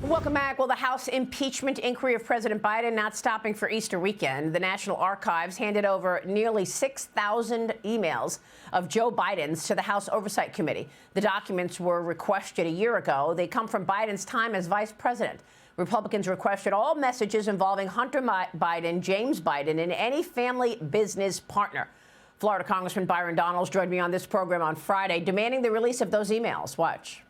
Welcome back. Well, the House impeachment inquiry of President Biden not stopping for Easter weekend. The National Archives handed over nearly 6,000 emails of Joe Biden's to the House Oversight Committee. The documents were requested a year ago. They come from Biden's time as vice president. Republicans requested all messages involving Hunter Biden, James Biden, and any family business partner. Florida Congressman Byron Donalds joined me on this program on Friday, demanding the release of those emails. Watch.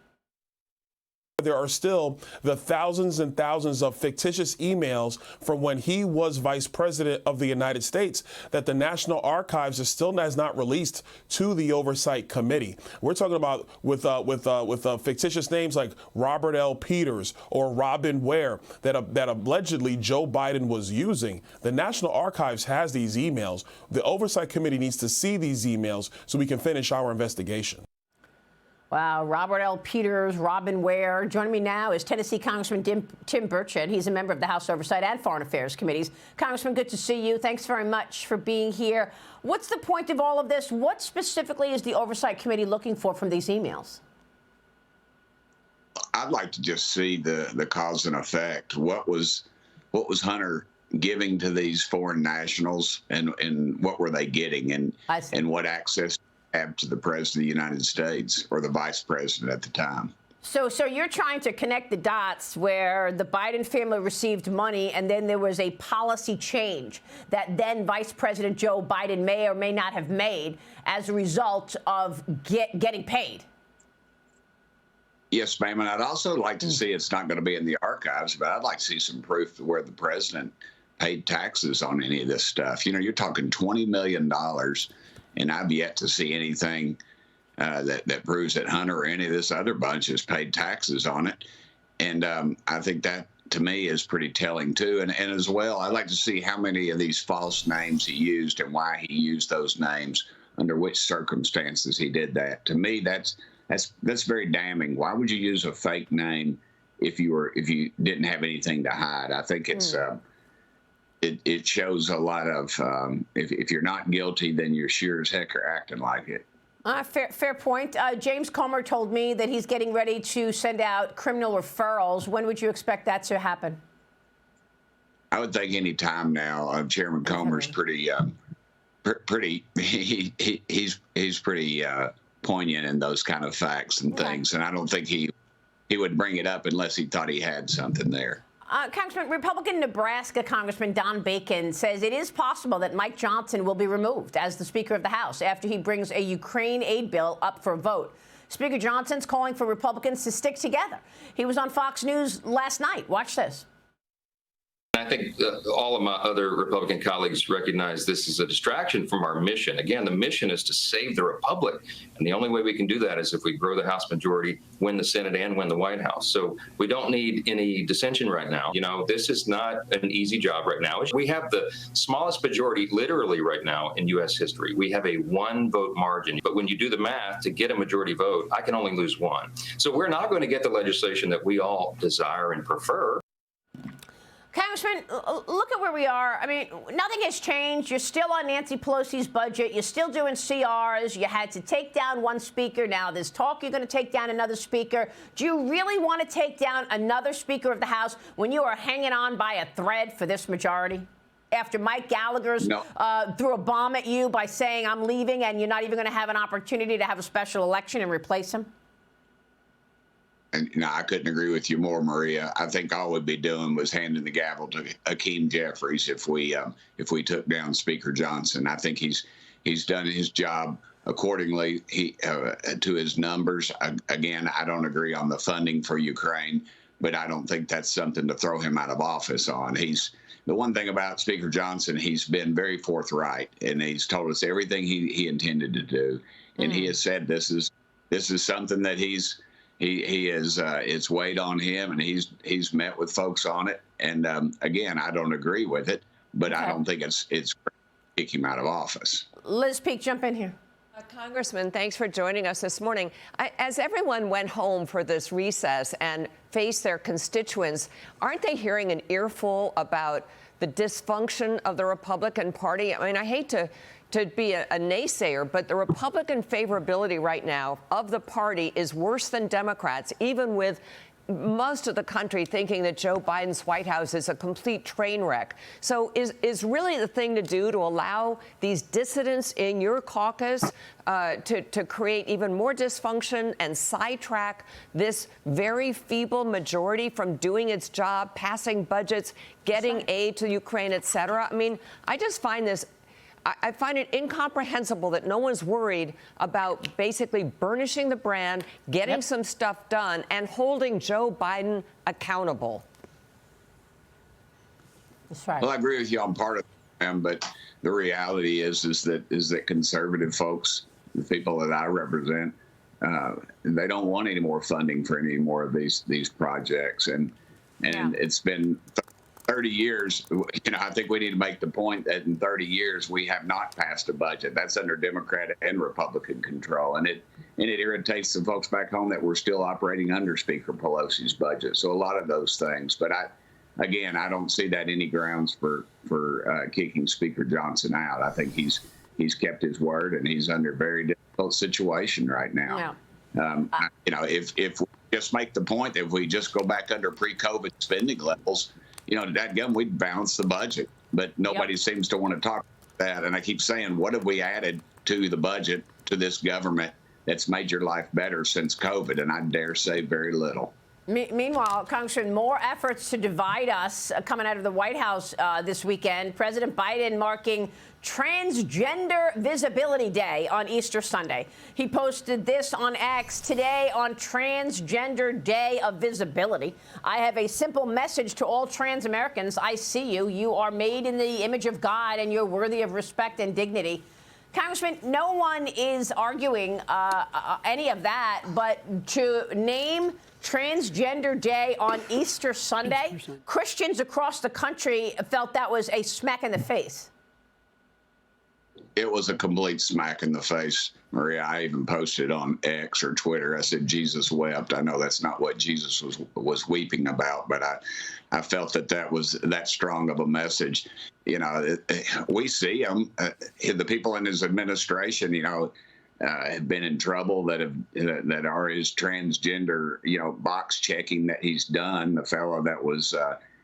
There are still the thousands and thousands of fictitious emails from when he was vice president of the United States that the National Archives still has not released to the Oversight Committee. We're talking about with fictitious names like Robert L. Peters or Robin Ware that allegedly Joe Biden was using. The National Archives has these emails. The Oversight Committee needs to see these emails so we can finish our investigation. Wow, Robert L. Peters, Robin Ware. Joining me now is Tennessee Congressman Tim Burchett. He's a member of the House Oversight and Foreign Affairs Committees. Congressman, good to see you. Thanks very much for being here. What's the point of all of this? What specifically is the Oversight Committee looking for from these emails? I'd like to just see the cause and effect. What was Hunter giving to these foreign nationals, and what were they getting, and what access have to the president of the United States or the vice president at the time. So you're trying to connect the dots where the Biden family received money and then there was a policy change that then Vice President Joe Biden may or may not have made as a result of getting paid. Yes, ma'am. And I'd also like to see, it's not going to be in the archives, but I'd like to see some proof where the president paid taxes on any of this stuff. You know, you're talking $20 million. And I've yet to see anything that proves that Hunter or any of this other bunch has paid taxes on it. And I think that, to me, is pretty telling, too. And as well, I'd like to see how many of these false names he used and why he used those names, under which circumstances he did that. To me, that's very damning. Why would you use a fake name if you didn't have anything to hide? I think it's It shows a lot of, if you're not guilty, then you're sure as heck are acting like it. Fair point. James Comer told me that he's getting ready to send out criminal referrals. When would you expect that to happen? I would think any time now. Chairman Comer's pretty he's pretty poignant in those kind of facts and things, and I don't think he would bring it up unless he thought he had something there. Congressman, Republican Nebraska Congressman Don Bacon says it is possible that Mike Johnson will be removed as the Speaker of the House after he brings a Ukraine aid bill up for a vote. Speaker Johnson's calling for Republicans to stick together. He was on Fox News last night. Watch this. I think all of my other Republican colleagues recognize this is a distraction from our mission. Again, the mission is to save the republic. And the only way we can do that is if we grow the House majority, win the Senate, and win the White House. So we don't need any dissension right now. You know, this is not an easy job right now. We have the smallest majority literally right now in U.S. history. We have a 1-vote margin. But when you do the math to get a majority vote, I can only lose 1. So we're not going to get the legislation that we all desire and prefer. Congressman, look at where we are. I mean, nothing has changed. You're still on Nancy Pelosi's budget. You're still doing CRs. You had to take down one speaker. Now there's talk you're going to take down another speaker. Do you really want to take down another Speaker of the House when you are hanging on by a thread for this majority? After Mike Gallagher's threw a bomb at you by saying, I'm leaving, and you're not even going to have an opportunity to have a special election and replace him? And no, I couldn't agree with you more, Maria. I think all we'd be doing was handing the gavel to Hakeem Jeffries if we took down Speaker Johnson. I think he's done his job accordingly to his numbers. Again, I don't agree on the funding for Ukraine, but I don't think that's something to throw him out of office on. The one thing about Speaker Johnson, he's been very forthright, and he's told us everything he intended to do, and he has said this is something that he is it's weighed on him, and he's met with folks on it. And again, I don't agree with it, but I don't think it's kick him out of office. Liz Peek, jump in here. Congressman, thanks for joining us this morning. As everyone went home for this recess and faced their constituents, aren't they hearing an earful about the dysfunction of the Republican Party? I mean, I hate to be a naysayer, but the Republican favorability right now of the party is worse than Democrats, even with most of the country thinking that Joe Biden's White House is a complete train wreck. So is really the thing to do to allow these dissidents in your caucus to create even more dysfunction and sidetrack this very feeble majority from doing its job, passing budgets, getting aid to Ukraine, et cetera? I mean, I just find this. I find it incomprehensible that no one's worried about basically burnishing the brand, getting some stuff done, and holding Joe Biden accountable. That's right. Well, I agree with you on part of them, but the reality is that conservative folks, the people that I represent, they don't want any more funding for any more of these projects, and it's been 30 years. I think we need to make the point that in 30 years we have not passed a budget. That's under Democrat and Republican control, and it irritates the folks back home that we're still operating under Speaker Pelosi's budget. So a lot of those things, but I don't see that any grounds for kicking Speaker Johnson out. I think he's kept his word, and he's under a very difficult situation right now. If we just make the point that if we just go back under pre-COVID spending levels, we'd balance the budget, but nobody seems to want to talk about that. And I keep saying, what have we added to the budget, to this government, that's made your life better since COVID? And I dare say very little. Meanwhile, Congressman, more efforts to divide us coming out of the White House this weekend. President Biden marking Transgender Visibility Day on Easter Sunday. He posted this on X: today on Transgender Day of Visibility, I have a simple message to all trans Americans. I see you. You are made in the image of God, and you're worthy of respect and dignity. Congressman, no one is arguing any of that, but to name Transgender Day on Easter Sunday, Christians across the country felt that was a smack in the face. It was a complete smack in the face, Maria. I even posted on X or Twitter. I said, Jesus wept. I know that's not what Jesus was weeping about, but I felt that was that strong of a message. We see him. The people in his administration, have been in trouble that are his transgender, box checking that he's done. The fellow that was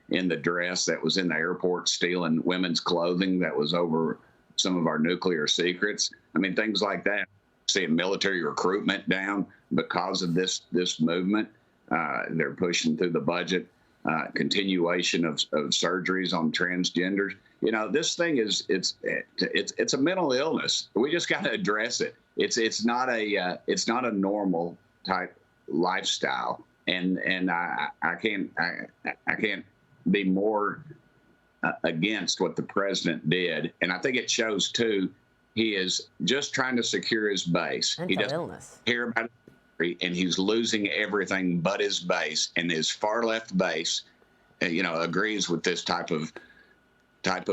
in the dress that was in the airport stealing women's clothing that was over some of our nuclear secrets. I mean, things like that. Seeing military recruitment down because of this movement. They're pushing through the budget. Continuation of surgeries on transgenders. This thing it's a mental illness. We just got to address it. It's not a normal type lifestyle, and I can't be more against what the president did. And I think it shows too. He is just trying to secure his base. He doesn't care about it, and he's losing everything but his base. And his far left base, agrees with this type of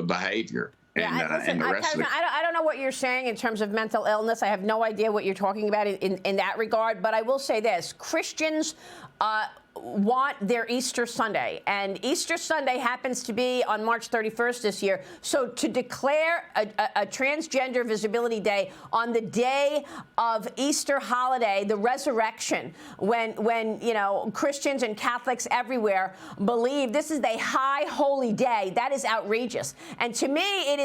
behavior. And the rest of I don't know what you're saying in terms of mental illness. I have no idea what you're talking about in that regard. But I will say this: Christians want their Easter Sunday, and Easter Sunday happens to be on March 31st this year. So to declare a Transgender Visibility Day on the day of Easter holiday, the resurrection, when Christians and Catholics everywhere believe this is a high holy day, that is outrageous. And to me, it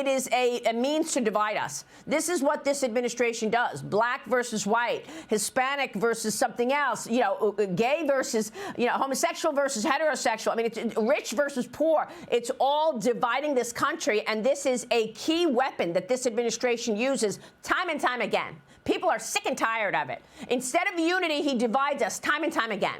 is a means to divide us. This is what this administration does: black versus white, Hispanic versus something else, gay versus, homosexual versus heterosexual. I mean, it's rich versus poor. It's all dividing this country, and this is a key weapon that this administration uses time and time again. People are sick and tired of it. Instead of unity, he divides us time and time again.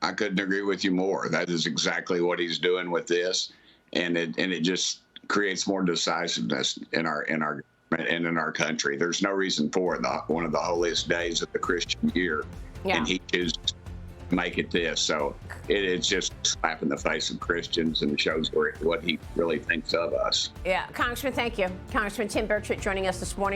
I couldn't agree with you more. That is exactly what he's doing with this, and it just creates more decisiveness in our government and in our country. There's no reason for it. One of the holiest days of the Christian year. Yeah. And he chooses to make it this. So it's just a slap in the face of Christians, and it shows what he really thinks of us. Yeah. Congressman, thank you. Congressman Tim Burchett joining us this morning.